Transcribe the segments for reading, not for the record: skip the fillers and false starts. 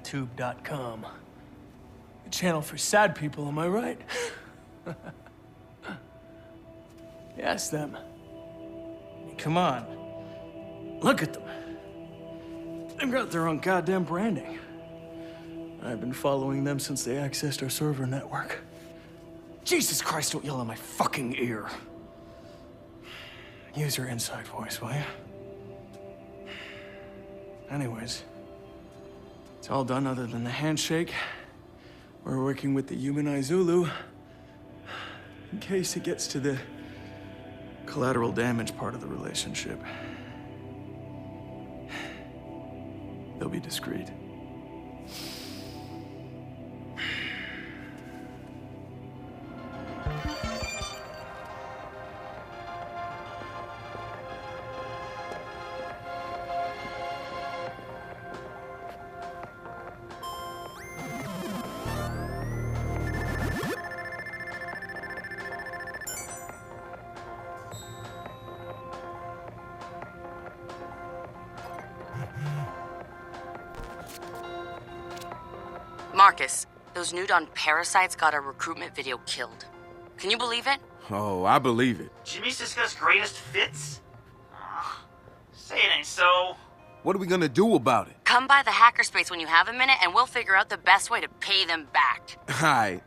Tube.com. A channel for sad people, am I right? Yes, them. Come on. Look at them. They've got their own goddamn branding. I've been following them since they accessed our server network. Jesus Christ, don't yell in my fucking ear. Use your inside voice, will you? Anyways, it's all done other than the handshake. We're working with the human Zulu in case it gets to the collateral damage part of the relationship. They'll be discreet. Marcus, those Nudon parasites got our recruitment video killed. Can you believe it? Oh, I believe it. Jimmy's discussed greatest fits? Say it ain't so. What are we gonna do about it? Come by the hackerspace when you have a minute and we'll figure out the best way to pay them back. Hi.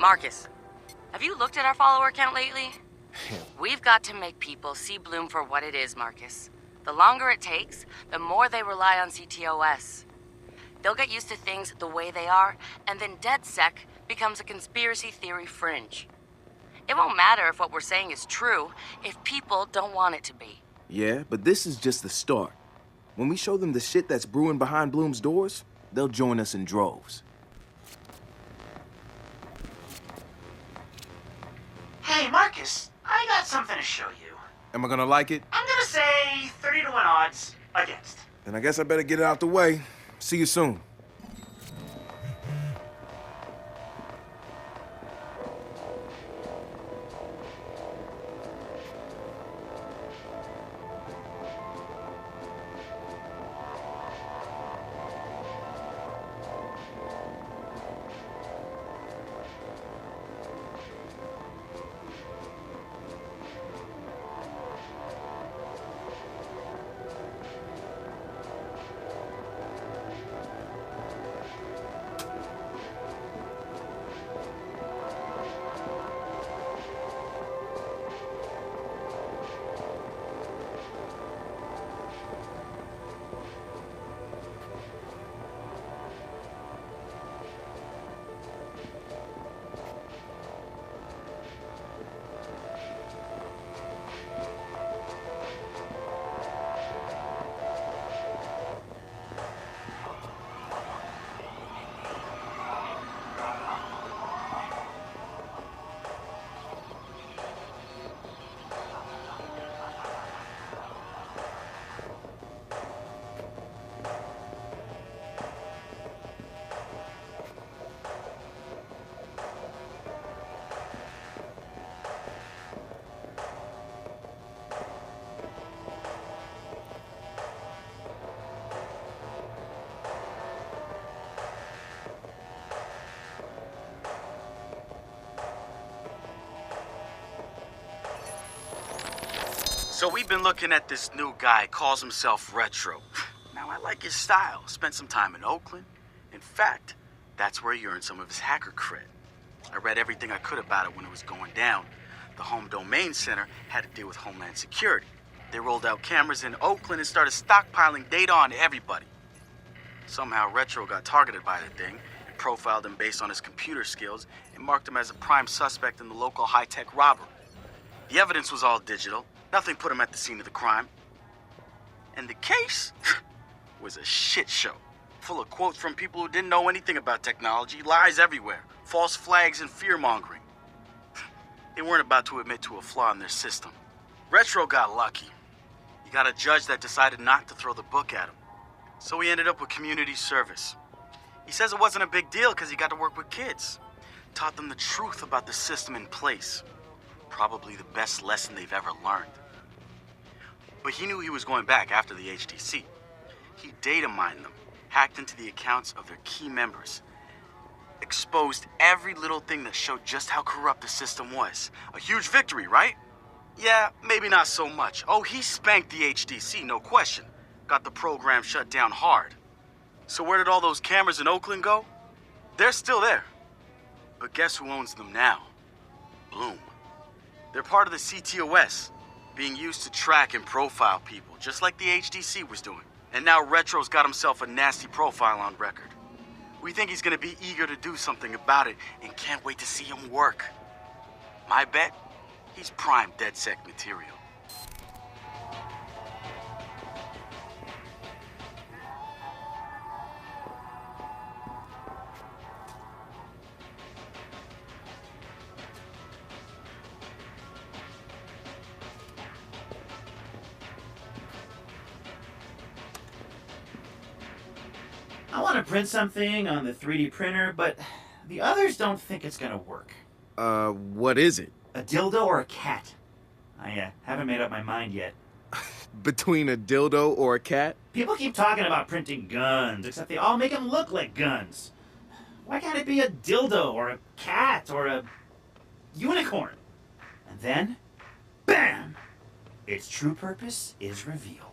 Marcus, have you looked at our follower count lately? We've got to make people see Bloom for what it is, Marcus. The longer it takes, the more they rely on CTOS. They'll get used to things the way they are, and then DedSec becomes a conspiracy theory fringe. It won't matter if what we're saying is true if people don't want it to be. Yeah, but this is just the start. When we show them the shit that's brewing behind Bloom's doors, they'll join us in droves. Hey, Marcus, I got something to show you. Am I gonna like it? I'm gonna say 30 to 1 odds against. Then I guess I better get it out the way. See you soon. So we've been looking at this new guy, calls himself Retro. Now, I like his style. Spent some time in Oakland. In fact, that's where he earned some of his hacker cred. I read everything I could about it when it was going down. The Home Domain Center had to deal with Homeland Security. They rolled out cameras in Oakland and started stockpiling data on everybody. Somehow Retro got targeted by the thing and profiled him based on his computer skills and marked him as a prime suspect in the local high-tech robbery. The evidence was all digital. Nothing put him at the scene of the crime. And the case was a shit show, full of quotes from people who didn't know anything about technology, lies everywhere, false flags and fear-mongering. They weren't about to admit to a flaw in their system. Retro got lucky. He got a judge that decided not to throw the book at him. So he ended up with community service. He says it wasn't a big deal because he got to work with kids. Taught them the truth about the system in place. Probably the best lesson they've ever learned. But he knew he was going back after the HDC. He data mined them, hacked into the accounts of their key members, exposed every little thing that showed just how corrupt the system was. A huge victory, right? Yeah, maybe not so much. Oh, he spanked the HDC, no question. Got the program shut down hard. So where did all those cameras in Oakland go? They're still there. But guess who owns them now? Bloom. They're part of the CTOS, being used to track and profile people, just like the HDC was doing. And now Retro's got himself a nasty profile on record. We think he's gonna be eager to do something about it and can't wait to see him work. My bet, he's prime DedSec material. I want to print something on the 3D printer, but the others don't think it's gonna work. What is it? A dildo or a cat? I haven't made up my mind yet. Between a dildo or a cat? People keep talking about printing guns, except they all make them look like guns. Why can't it be a dildo or a cat or a unicorn? And then, bam! Its true purpose is revealed.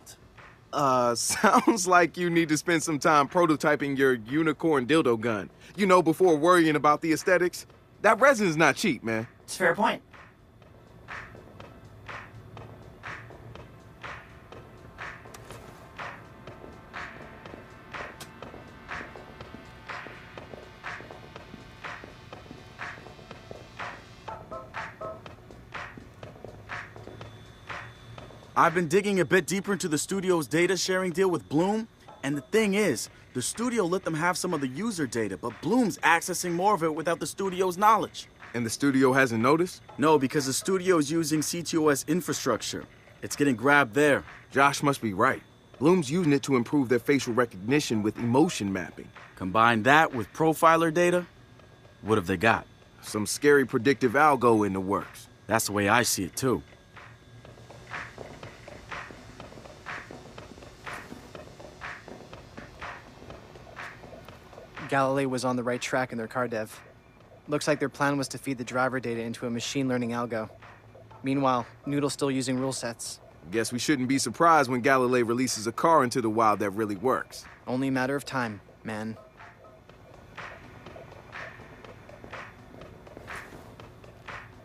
Sounds like you need to spend some time prototyping your unicorn dildo gun. You know, before worrying about the aesthetics. That resin's not cheap, man. It's a fair point. I've been digging a bit deeper into the studio's data sharing deal with Bloom, and the thing is, the studio let them have some of the user data, but Bloom's accessing more of it without the studio's knowledge. And the studio hasn't noticed? No, because the studio is using CTOS infrastructure. It's getting grabbed there. Josh must be right. Bloom's using it to improve their facial recognition with emotion mapping. Combine that with profiler data, what have they got? Some scary predictive algo in the works. That's the way I see it, too. Galilee was on the right track in their car dev. Looks like their plan was to feed the driver data into a machine learning algo. Meanwhile, Noodle's still using rule sets. Guess we shouldn't be surprised when Galilei releases a car into the wild that really works. Only a matter of time, man.